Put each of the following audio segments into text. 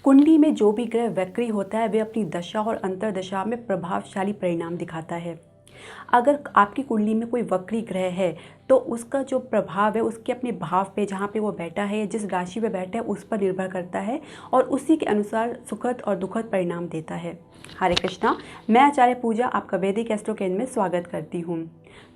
कुंडली में जो भी ग्रह वक्री होता है वे अपनी दशा और अंतर्दशा में प्रभावशाली परिणाम दिखाता है। अगर आपकी कुंडली में कोई वक्री ग्रह है तो उसका जो प्रभाव है उसके अपने भाव पे, जहाँ पे वो बैठा है या जिस राशि पे बैठा है उस पर निर्भर करता है और उसी के अनुसार सुखद और दुखद परिणाम देता है। हरे कृष्णा, मैं आचार्य पूजा आपका वैदिक एस्ट्रो केंद्र में स्वागत करती हूँ।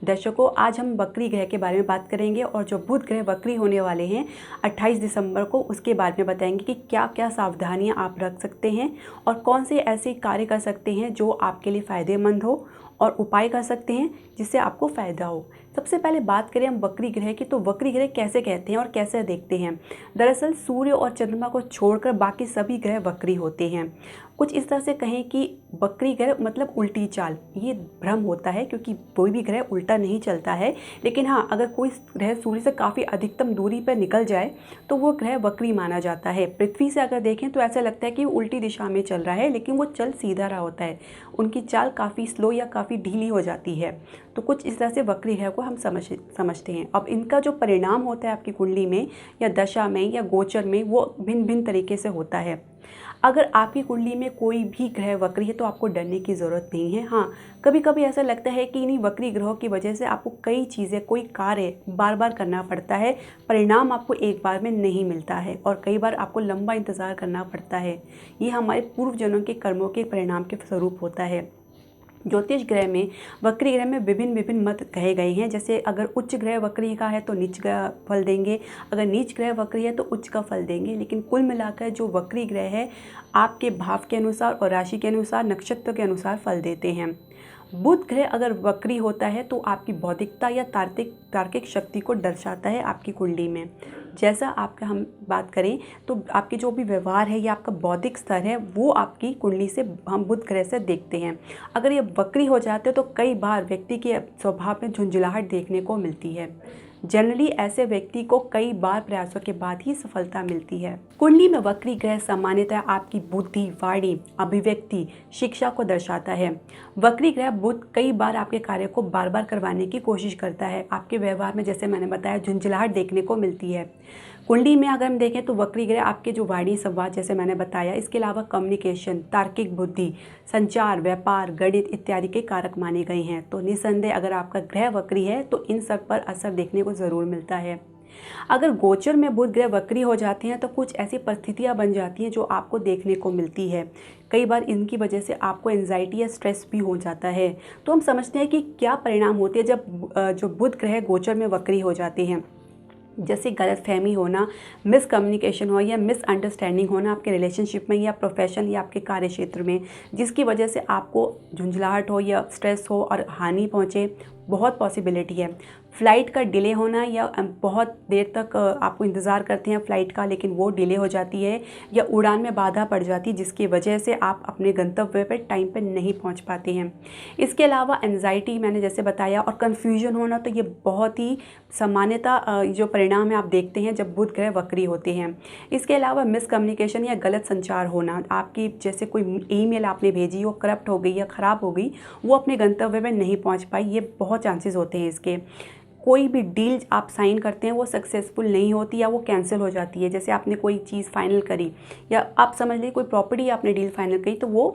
दर्शकों, आज हम वक्री ग्रह के बारे में बात करेंगे और जो बुध ग्रह वक्री होने वाले हैं 28 दिसंबर को, उसके बारे में बताएंगे कि क्या क्या सावधानियां आप रख सकते हैं और कौन से ऐसे कार्य कर सकते हैं जो आपके लिए फ़ायदेमंद हो और उपाय कर सकते हैं जिससे आपको फ़ायदा हो। सबसे पहले बात करें हम वक्री ग्रह की, तो वक्री ग्रह कैसे कहते हैं और कैसे देखते हैं। दरअसल सूर्य और चंद्रमा को छोड़कर बाकी सभी ग्रह वक्री होते हैं। कुछ इस तरह से कहें कि वक्री ग्रह मतलब उल्टी चाल, ये भ्रम होता है क्योंकि कोई भी ग्रह उल्टा नहीं चलता है। लेकिन हाँ, अगर कोई ग्रह सूर्य से काफ़ी अधिकतम दूरी पर निकल जाए तो वो ग्रह वक्री माना जाता है। पृथ्वी से अगर देखें तो ऐसा लगता है कि वो उल्टी दिशा में चल रहा है, लेकिन वो चल सीधा रहा होता है। उनकी चाल काफ़ी स्लो या काफ़ी ढीली हो जाती है। तो कुछ इस तरह से वक्री ग्रह को हम समझते हैं। अब इनका जो परिणाम होता है आपकी कुंडली में या दशा में या गोचर में, वो भिन्न भिन्न तरीके से होता है। अगर आपकी कुंडली में कोई भी ग्रह वक्री है तो आपको डरने की ज़रूरत नहीं है। हाँ, कभी कभी ऐसा लगता है कि इन्हीं वक्री ग्रहों की वजह से आपको कई चीज़ें, कोई कार्य बार बार करना पड़ता है, परिणाम आपको एक बार में नहीं मिलता है और कई बार आपको लंबा इंतज़ार करना पड़ता है। ये हमारे पूर्व जन्मों के कर्मों के परिणाम के स्वरूप होता है। ज्योतिष ग्रह में वक्री ग्रह में विभिन्न विभिन्न मत कहे गए हैं। जैसे अगर उच्च ग्रह वक्री का है तो नीच का फल देंगे, अगर नीच ग्रह वक्री है तो उच्च का फल देंगे। लेकिन कुल मिलाकर जो वक्री ग्रह है आपके भाव के अनुसार और राशि के अनुसार, नक्षत्र के अनुसार फल देते हैं। बुध ग्रह अगर वक्री होता है तो आपकी बौद्धिकता या तार्किक शक्ति को दर्शाता है आपकी कुंडली में। जैसा आपका हम बात करें तो आपके जो भी व्यवहार है या आपका बौद्धिक स्तर है वो आपकी कुंडली से हम बुध ग्रह से देखते हैं। अगर ये वक्री हो जाते हैं तो कई बार व्यक्ति के स्वभाव में झुंझलाहट देखने को मिलती है। जनरली ऐसे व्यक्ति को कई बार प्रयासों के बाद ही सफलता मिलती है। कुंडली में वक्री ग्रह सामान्यतः आपकी बुद्धि, वाणी, अभिव्यक्ति, शिक्षा को दर्शाता है। वक्री ग्रह बुध कई बार आपके कार्य को बार बार करवाने की कोशिश करता है। आपके व्यवहार में, जैसे मैंने बताया, झुंझलाहट देखने को मिलती है। कुंडली में अगर हम देखें तो वक्री ग्रह आपके जो वाणी, संवाद, जैसे मैंने बताया, इसके अलावा कम्युनिकेशन, तार्किक बुद्धि, संचार, व्यापार, गणित इत्यादि के कारक माने गए हैं। तो निसंदेह अगर आपका ग्रह वक्री है तो इन सब पर असर देखने को ज़रूर मिलता है। अगर गोचर में बुध ग्रह वक्री हो जाते हैं तो कुछ ऐसी परिस्थितियां बन जाती हैं जो आपको देखने को मिलती है। कई बार इनकी वजह से आपको एंजाइटी या स्ट्रेस भी हो जाता है। तो हम समझते हैं कि क्या परिणाम होते हैं जब जो बुध ग्रह गोचर में वक्री हो जाते हैं। जैसे गलतफहमी होना, मिसकम्युनिकेशन हो या मिसअंडरस्टैंडिंग होना आपके रिलेशनशिप में या प्रोफेशन या आपके कार्य क्षेत्र में, जिसकी वजह से आपको झुंझलाहट हो या स्ट्रेस हो और हानि पहुँचे, बहुत पॉसिबिलिटी है। फ़्लाइट का डिले होना या बहुत देर तक आपको इंतज़ार करते हैं फ़्लाइट का, लेकिन वो डिले हो जाती है या उड़ान में बाधा पड़ जाती है जिसकी वजह से आप अपने गंतव्य पर टाइम पर नहीं पहुंच पाते हैं। इसके अलावा एंजाइटी मैंने जैसे बताया और कन्फ्यूजन होना, तो ये बहुत ही सामान्यतः जो परिणाम है आप देखते हैं जब बुध ग्रह वक्री होते हैं। इसके अलावा मिसकम्युनिकेशन या गलत संचार होना, आपकी जैसे कोई ईमेल आपने भेजी, वो करप्ट हो गई या ख़राब हो गई, वो अपने गंतव्य में नहीं पहुँच पाई, ये बहुत चांसेस होते हैं इसके। कोई भी डील आप साइन करते हैं वो सक्सेसफुल नहीं होती या वो कैंसिल हो जाती है। जैसे आपने कोई चीज़ फाइनल करी या आप समझ लीजिए कोई प्रॉपर्टी आपने डील फाइनल करी तो वो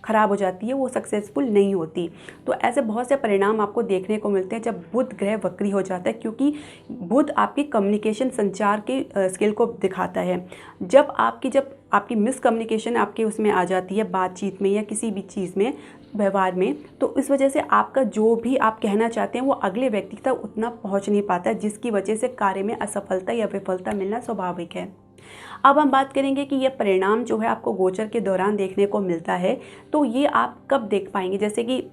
ख़राब हो जाती है, वो सक्सेसफुल नहीं होती। तो ऐसे बहुत से परिणाम आपको देखने को मिलते हैं जब बुध ग्रह वक्री हो जाता है, क्योंकि बुध आपकी कम्युनिकेशन, संचार के स्किल को दिखाता है। जब आपकी मिसकम्युनिकेशन आपके उसमें आ जाती है, बातचीत में या किसी भी चीज़ में, व्यवहार में, तो इस वजह से आपका जो भी आप कहना चाहते हैं वो अगले व्यक्ति तक उतना पहुंच नहीं पाता, जिसकी वजह से कार्य में असफलता या विफलता मिलना स्वाभाविक है। अब हम बात करेंगे कि ये परिणाम जो है आपको गोचर के दौरान देखने को मिलता है, तो ये आप कब देख पाएंगे। जैसे कि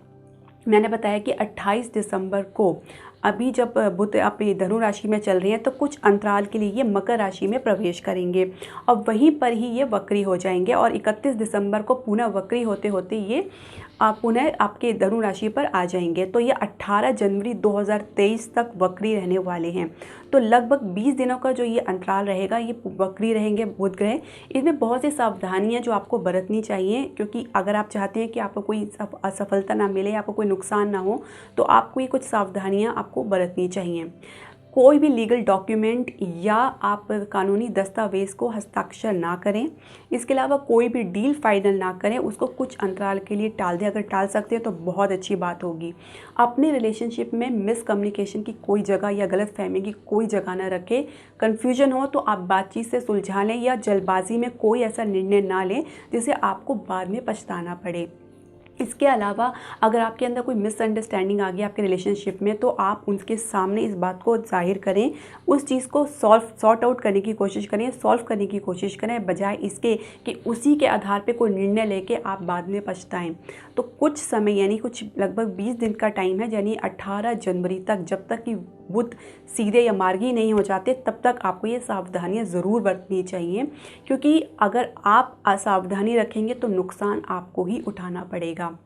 मैंने बताया कि 28 दिसंबर को, अभी जब बुध अपनी धनु राशि में चल रही हैं तो कुछ अंतराल के लिए ये मकर राशि में प्रवेश करेंगे और वहीं पर ही ये वक्री हो जाएंगे और 31 दिसंबर को पुनः वक्री होते होते ये पुनः आपके धनु राशि पर आ जाएंगे। तो ये 18 जनवरी 2023 तक वक्री रहने वाले हैं। तो लगभग 20 दिनों का जो ये अंतराल रहेगा, ये वक्री रहेंगे बुध ग्रह। इसमें बहुत सी सावधानियां जो आपको बरतनी चाहिए, क्योंकि अगर आप चाहते हैं कि आपको कोई असफलता ना मिले, आपको कोई नुकसान ना हो, तो आपको ये कुछ सावधानियां आपको बरतनी चाहिए। कोई भी लीगल डॉक्यूमेंट या आप कानूनी दस्तावेज़ को हस्ताक्षर ना करें। इसके अलावा कोई भी डील फाइनल ना करें, उसको कुछ अंतराल के लिए टाल दें। अगर टाल सकते हैं तो बहुत अच्छी बात होगी। अपने रिलेशनशिप में मिसकम्युनिकेशन की कोई जगह या गलतफहमी की कोई जगह ना रखें। कन्फ्यूजन हो तो आप बातचीत से सुलझा लें या जल्दबाजी में कोई ऐसा निर्णय ना लें जिसे आपको बाद में पछताना पड़े। इसके अलावा अगर आपके अंदर कोई मिसअंडरस्टैंडिंग आ गई आपके रिलेशनशिप में, तो आप उनके सामने इस बात को ज़ाहिर करें, उस चीज़ को सॉर्ट आउट करने की कोशिश करें, सॉल्व करने की कोशिश करें, बजाय इसके कि उसी के आधार पे कोई निर्णय लेके आप बाद में पछताएं। तो कुछ समय यानी कुछ लगभग 20 दिन का टाइम है, यानी 18 जनवरी तक, जब तक कि बुध सीधे या मार्गी नहीं हो जाते तब तक आपको ये सावधानियां ज़रूर बरतनी चाहिए, क्योंकि अगर आप असावधानी रखेंगे तो नुकसान आपको ही उठाना पड़ेगा।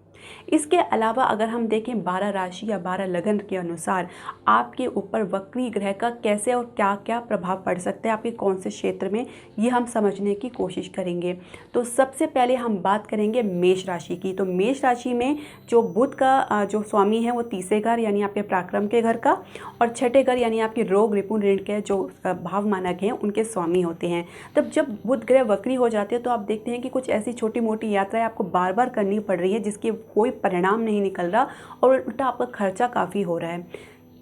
इसके अलावा अगर हम देखें 12 राशि या 12 लगन के अनुसार आपके ऊपर वक्री ग्रह का कैसे और क्या क्या प्रभाव पड़ सकता है आपके कौन से क्षेत्र में, ये हम समझने की कोशिश करेंगे। तो सबसे पहले हम बात करेंगे मेष राशि की। तो मेष राशि में जो बुध का जो स्वामी है वो तीसरे घर यानी आपके पराक्रम के घर का, और छठे घर यानी आपके रोग रिपुण ऋण के जो भाव मानक हैं उनके स्वामी होते हैं। तब जब बुध ग्रह वक्री हो जाते हैं तो आप देखते हैं कि कुछ ऐसी छोटी मोटी यात्राएं आपको बार बार करनी पड़ रही है जिसकी कोई परिणाम नहीं निकल रहा और उल्टा आपका खर्चा काफ़ी हो रहा है।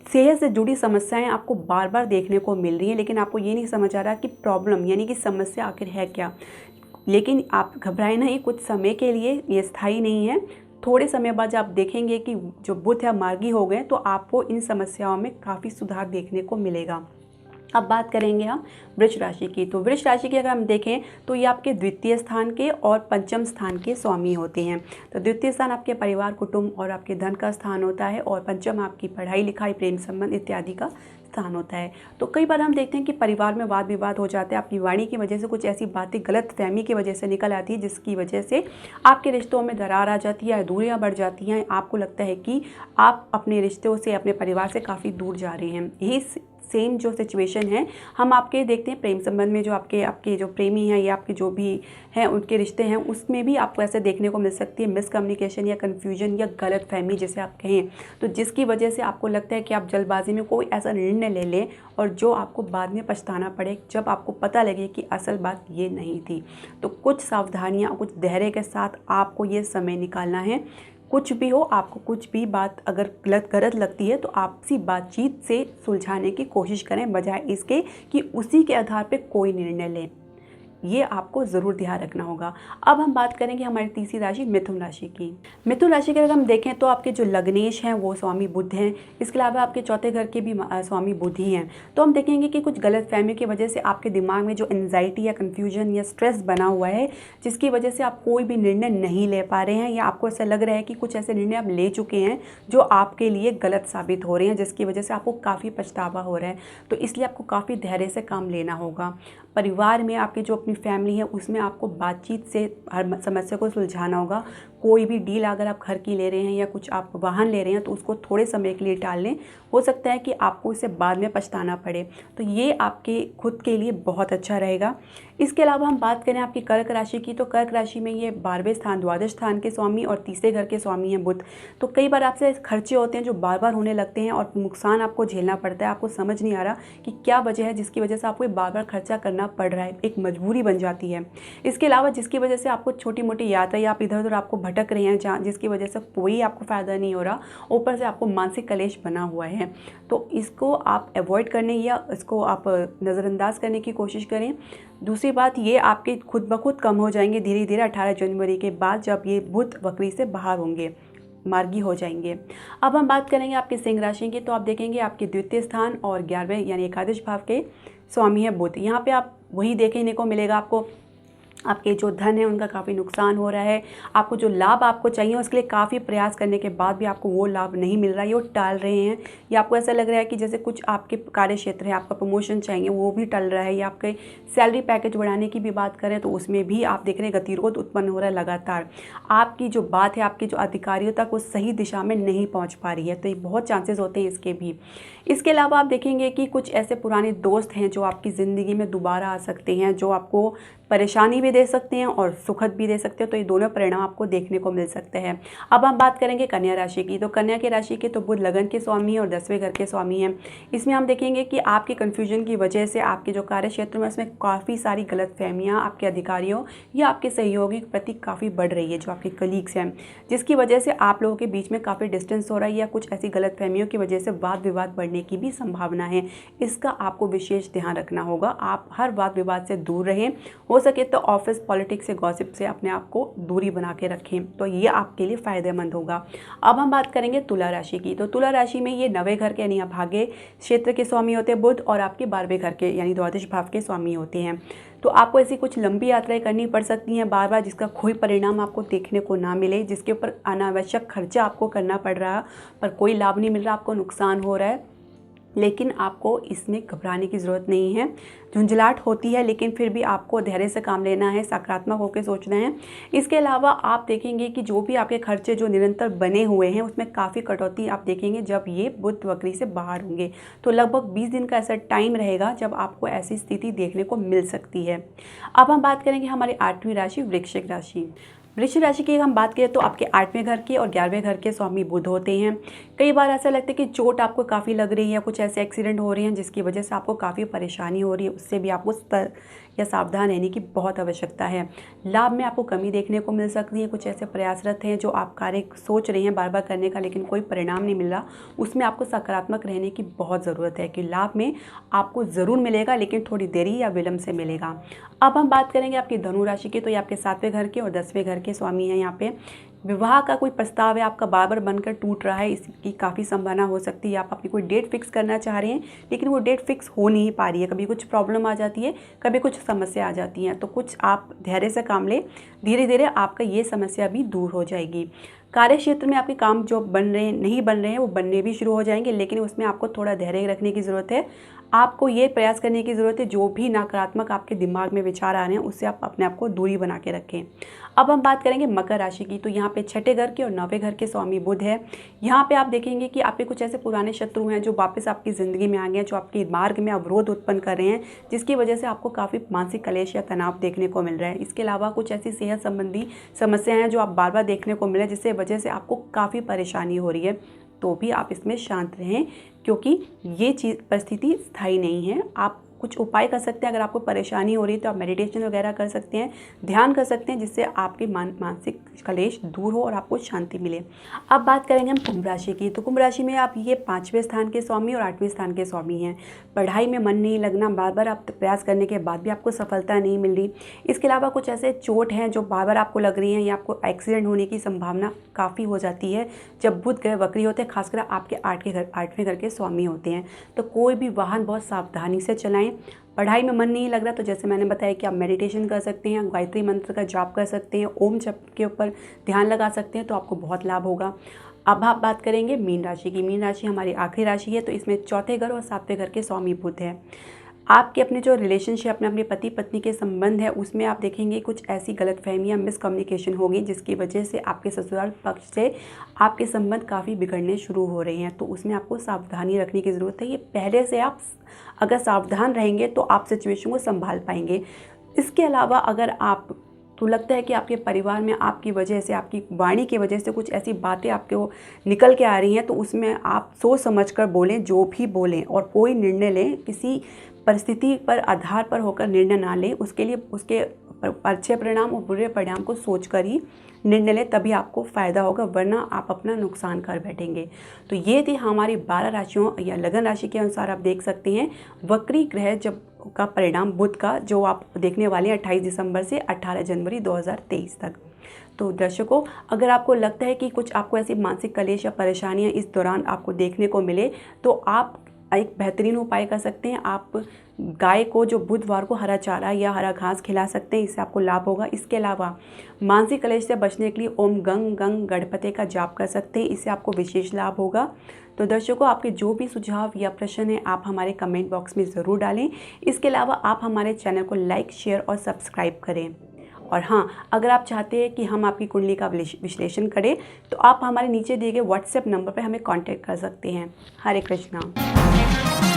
सेहत से जुड़ी समस्याएं आपको बार बार देखने को मिल रही हैं, लेकिन आपको ये नहीं समझ आ रहा कि प्रॉब्लम यानी कि समस्या आखिर है क्या। लेकिन आप घबराएं नहीं, कुछ समय के लिए ये स्थायी नहीं है। थोड़े समय बाद आप देखेंगे कि जो बुध है मार्गी हो गए तो आपको इन समस्याओं में काफ़ी सुधार देखने को मिलेगा। अब बात करेंगे हम वृष राशि की। तो वृष राशि की अगर हम देखें तो ये आपके द्वितीय स्थान के और पंचम स्थान के स्वामी होते हैं। तो द्वितीय स्थान आपके परिवार, कुटुंब और आपके धन का स्थान होता है, और पंचम आपकी पढ़ाई लिखाई, प्रेम संबंध इत्यादि का स्थान होता है। तो कई बार हम देखते हैं कि परिवार में वाद विवाद हो जाते हैं, आपकी वाणी की वजह से कुछ ऐसी बातें गलत फहमी की वजह से निकल आती है जिसकी वजह से आपके रिश्तों में दरार आ जाती है, दूरियां बढ़ जाती हैं। आपको लगता है कि आप अपने रिश्तों से, अपने परिवार से काफ़ी दूर जा रहे हैं। यही सेम जो सिचुएशन है हम आपके देखते हैं प्रेम संबंध में, जो आपके जो प्रेमी हैं या आपके जो भी हैं उनके रिश्ते हैं उसमें भी आपको ऐसे देखने को मिल सकती है मिसकम्युनिकेशन या कन्फ्यूजन या गलत फहमी जिसे आप कहें, तो जिसकी वजह से आपको लगता है कि आप जल्दबाजी में कोई ऐसा निर्णय ले लें और जो आपको बाद में पछताना पड़े जब आपको पता लगे कि असल बात ये नहीं थी। तो कुछ सावधानियाँ, कुछ धैर्य के साथ आपको ये समय निकालना है। कुछ भी हो, आपको कुछ भी बात अगर गलत लगती है तो आपसी बातचीत से सुलझाने की कोशिश करें, बजाय इसके कि उसी के आधार पे कोई निर्णय लें। ये आपको ज़रूर ध्यान रखना होगा। अब हम बात करेंगे हमारी तीसरी राशि मिथुन राशि की। मिथुन राशि के अगर हम देखें तो आपके जो लग्नेश हैं वो स्वामी बुध हैं। इसके अलावा आपके चौथे घर के भी स्वामी बुध ही हैं। तो हम देखेंगे कि कुछ गलतफहमी की वजह से आपके दिमाग में जो एंजाइटी या कन्फ्यूजन या स्ट्रेस बना हुआ है, जिसकी वजह से आप कोई भी निर्णय नहीं ले पा रहे हैं, या आपको ऐसा लग रहा है कि कुछ ऐसे निर्णय आप ले चुके हैं जो आपके लिए गलत साबित हो रहे हैं, जिसकी वजह से आपको काफ़ी पछतावा हो रहा है। तो इसलिए आपको काफ़ी धैर्य से काम लेना होगा। परिवार में आपके जो अपनी फैमिली है उसमें आपको बातचीत से हर समस्या को सुलझाना होगा। कोई भी डील अगर आप घर की ले रहे हैं या कुछ आप वाहन ले रहे हैं तो उसको थोड़े समय के लिए टाल लें, हो सकता है कि आपको इसे बाद में पछताना पड़े। तो ये आपके खुद के लिए बहुत अच्छा रहेगा। इसके अलावा हम बात करें आपकी कर्क राशि की, तो कर्क राशि में ये 12वें स्थान, द्वादश स्थान के स्वामी और तीसरे घर के स्वामी हैं बुध। तो कई बार आपसे खर्चे होते हैं जो बार बार होने लगते हैं और नुकसान आपको झेलना पड़ता है। आपको समझ नहीं आ रहा कि क्या वजह है जिसकी वजह से आपको बार बार खर्चा करना पड़ रहा है, एक मजबूरी बन जाती है। इसके अलावा जिसकी वजह से आपको छोटी मोटी यात्रा या आप इधर उधर आपको भटक रहे हैं जहाँ जिसकी वजह से कोई आपको फ़ायदा नहीं हो रहा, ऊपर से आपको मानसिक कलेश बना हुआ है। तो इसको आप अवॉइड करने या इसको आप नज़रअंदाज करने की कोशिश करें। दूसरी बात ये आपके खुद ब खुद कम हो जाएंगे धीरे धीरे 18 जनवरी के बाद, जब ये बुध वक्री से बाहर होंगे, मार्गी हो जाएंगे। अब हम बात करेंगे आपके सिंह राशि की। तो आप देखेंगे आपके द्वितीय स्थान और 11वें यानी एकादश भाव के स्वामी है बुध। यहाँ पे आप वही देखने को मिलेगा, आपको आपके जो धन है उनका काफ़ी नुकसान हो रहा है। आपको जो लाभ आपको चाहिए उसके लिए काफ़ी प्रयास करने के बाद भी आपको वो लाभ नहीं मिल रहा है, वो टाल रहे हैं, या आपको ऐसा लग रहा है कि जैसे कुछ आपके कार्य क्षेत्र है, आपका प्रमोशन चाहिए वो भी टल रहा है, या आपके सैलरी पैकेज बढ़ाने की भी बात करें तो उसमें भी आप देख रहे हैं गतिरोध उत्पन्न हो रहा है लगातार। आपकी जो बात है आपके जो अधिकारियों तक वो सही दिशा में नहीं पहुँच पा रही है, तो ये बहुत चांसेस होते हैं इसके भी। इसके अलावा आप देखेंगे कि कुछ ऐसे पुराने दोस्त हैं जो आपकी ज़िंदगी में दोबारा आ सकते हैं, जो आपको परेशानी भी दे सकते हैं और सुखद भी दे सकते हैं। तो ये दोनों परिणाम आपको देखने को मिल सकते हैं। अब हम बात करेंगे कन्या राशि की। तो कन्या की राशि के तो बुध लगन के स्वामी हैं और 10वें घर के स्वामी हैं। इसमें हम देखेंगे कि आपकी कन्फ्यूजन की वजह से आपके जो कार्य क्षेत्र में उसमें काफ़ी सारी गलतफहमियां आपके अधिकारियों या आपके सहयोगी के प्रति काफ़ी बढ़ रही है, जो आपके कलीग्स हैं, जिसकी वजह से आप लोगों के बीच में काफ़ी डिस्टेंस हो रहा है या कुछ ऐसी गलतफहमियों की वजह से वाद विवाद बढ़ने की भी संभावना है। इसका आपको विशेष ध्यान रखना होगा। आप हर वाद विवाद से दूर रहें, हो सके तो ऑफिस पॉलिटिक्स से, गॉसिप से अपने आप को दूरी बना के रखें, तो ये आपके लिए फ़ायदेमंद होगा। अब हम बात करेंगे तुला राशि की। तो तुला राशि में ये 9वें घर के यानी भाग्य क्षेत्र के स्वामी होते हैं बुध, और आपके 12वें घर के यानी द्वादश भाव के स्वामी होते हैं। तो आपको ऐसी कुछ लंबी यात्राएं करनी पड़ सकती हैं बार बार, जिसका कोई परिणाम आपको देखने को ना मिले, जिसके ऊपर अनावश्यक खर्चा आपको करना पड़ रहा है पर कोई लाभ नहीं मिल रहा, आपको नुकसान हो रहा है। लेकिन आपको इसमें घबराने की ज़रूरत नहीं है। झुंझलाहट होती है लेकिन फिर भी आपको धैर्य से काम लेना है, सकारात्मक होकर सोचना है। इसके अलावा आप देखेंगे कि जो भी आपके खर्चे जो निरंतर बने हुए हैं उसमें काफ़ी कटौती आप देखेंगे जब ये बुध वक्री से बाहर होंगे। तो लगभग 20 दिन का ऐसा टाइम रहेगा जब आपको ऐसी स्थिति देखने को मिल सकती है। अब हम बात करेंगे हमारी 8वीं राशि वृश्चिक राशि। वृश्चिक राशि की हम बात करें तो आपके 8वें घर के और 11वें घर के स्वामी बुध होते हैं। कई बार ऐसा लगता है कि चोट आपको काफ़ी लग रही है, कुछ ऐसे एक्सीडेंट हो रहे हैं जिसकी वजह से आपको काफ़ी परेशानी हो रही है, उससे भी आपको या सावधान रहने की बहुत आवश्यकता है। लाभ में आपको कमी देखने को मिल सकती है। कुछ ऐसे प्रयासरत हैं जो आप कार्य सोच रहे हैं बार बार करने का लेकिन कोई परिणाम नहीं मिल रहा, उसमें आपको सकारात्मक रहने की बहुत ज़रूरत है कि लाभ में आपको ज़रूर मिलेगा लेकिन थोड़ी देरी या विलम्ब से मिलेगा। अब हम बात करेंगे आपकी धनु राशि की। तो ये आपके 7वें घर के और 10वें घर के स्वामी हैं। यहाँ पे विवाह का कोई प्रस्ताव है आपका बार बार बनकर टूट रहा है, इसकी काफ़ी संभावना हो सकती है। आप अपनी कोई डेट फिक्स करना चाह रहे हैं लेकिन वो डेट फिक्स हो नहीं पा रही है, कभी कुछ प्रॉब्लम आ जाती है, कभी कुछ समस्या आ जाती है। तो कुछ आप धैर्य से काम लें, धीरे धीरे आपका ये समस्या भी दूर हो जाएगी। कार्य क्षेत्र में आपके काम जो बन रहे हैं नहीं बन रहे हैं वो बनने भी शुरू हो जाएंगे, लेकिन उसमें आपको थोड़ा धैर्य रखने की ज़रूरत है। आपको ये प्रयास करने की ज़रूरत है जो भी नकारात्मक आपके दिमाग में विचार आ रहे हैं उससे आप अपने आप को दूरी बना के रखें। अब हम बात करेंगे मकर राशि की। तो यहाँ पे 6ठे घर के और 9वें घर के स्वामी बुध है। यहाँ पे आप देखेंगे कि आपके कुछ ऐसे पुराने शत्रु हैं जो वापस आपकी ज़िंदगी में आ गए हैं, जो आपके मार्ग में अवरोध उत्पन्न कर रहे हैं, जिसकी वजह से आपको काफ़ी मानसिक कलेश या तनाव देखने को मिल रहा है। इसके अलावा कुछ ऐसी सेहत संबंधी समस्याएं हैं जो आप बार बार देखने को मिल रहा है, जिससे वजह से आपको काफ़ी परेशानी हो रही है। तो भी आप इसमें शांत रहें क्योंकि ये चीज़ परिस्थिति स्थायी नहीं है। आप कुछ उपाय कर सकते हैं। अगर आपको परेशानी हो रही है तो आप मेडिटेशन वगैरह कर सकते हैं, ध्यान कर सकते हैं, जिससे आपके मानसिक कलेश दूर हो और आपको शांति मिले। अब बात करेंगे हम कुंभ राशि की। तो कुंभ राशि में आप ये 5वें स्थान के स्वामी और 8वें स्थान के स्वामी हैं। पढ़ाई में मन नहीं लगना, बार बार आप प्रयास करने के बाद भी आपको सफलता नहीं मिल रही। इसके अलावा कुछ ऐसे चोट हैं जो बार बार आपको लग रही हैं या आपको एक्सीडेंट होने की संभावना काफ़ी हो जाती है जब बुध ग्रह वक्री होते हैं, खासकर आपके 8वें घर के स्वामी होते हैं। तो कोई भी वाहन बहुत सावधानी से चलाएं। पढ़ाई में मन नहीं लग रहा तो जैसे मैंने बताया कि आप मेडिटेशन कर सकते हैं, गायत्री मंत्र का जाप कर सकते हैं, ओम जप के ऊपर ध्यान लगा सकते हैं, तो आपको बहुत लाभ होगा। अब आप बात करेंगे मीन राशि की। मीन राशि हमारी आखिरी राशि है। तो इसमें 4थे घर और 7वें घर के स्वामी बुध है। आपके अपने जो रिलेशनशिप अपने पति पत्नी के संबंध है उसमें आप देखेंगे कुछ ऐसी गलतफहमियां, मिसकम्युनिकेशन होगी जिसकी वजह से आपके ससुराल पक्ष से आपके संबंध काफ़ी बिगड़ने शुरू हो रहे हैं। तो उसमें आपको सावधानी रखने की ज़रूरत है। ये पहले से आप अगर सावधान रहेंगे तो आप सिचुएशन को संभाल पाएंगे। इसके अलावा अगर आप तो लगता है कि आपके परिवार में आपकी वजह से, आपकी वाणी की वजह से कुछ ऐसी बातें आपको निकल के आ रही हैं, तो उसमें आप सोच समझकर बोलें, जो भी बोलें, और कोई निर्णय लें किसी परिस्थिति पर आधार पर होकर निर्णय ना लें। उसके लिए उसके अच्छे परिणाम और बुरे परिणाम को सोचकर ही निर्णय लें, तभी आपको फ़ायदा होगा, वरना आप अपना नुकसान कर बैठेंगे। तो ये थी हमारी 12 राशियों या लगन राशि के अनुसार आप देख सकते हैं वक्री ग्रह जब का परिणाम बुध का, जो आप देखने वाले हैं 28 दिसंबर से 18 जनवरी 2023 तक। तो दर्शकों, अगर आपको लगता है कि कुछ आपको ऐसी मानसिक कलेश या परेशानियां इस दौरान आपको देखने को मिले, तो आप एक बेहतरीन उपाय कर सकते हैं। आप गाय को जो बुधवार को हरा चारा या हरा घास खिला सकते हैं, इससे आपको लाभ होगा। इसके अलावा मानसिक कलेश से बचने के लिए ओम गंग गंग गणपति का जाप कर सकते हैं, इससे आपको विशेष लाभ होगा। तो दर्शकों, आपके जो भी सुझाव या प्रश्न हैं आप हमारे कमेंट बॉक्स में ज़रूर डालें। इसके अलावा आप हमारे चैनल को लाइक, शेयर और सब्सक्राइब करें। और हाँ, अगर आप चाहते हैं कि हम आपकी कुंडली का विश्लेषण करें तो आप हमारे नीचे दिए गए व्हाट्सएप नंबर पर हमें कांटेक्ट कर सकते हैं। हरे कृष्णा।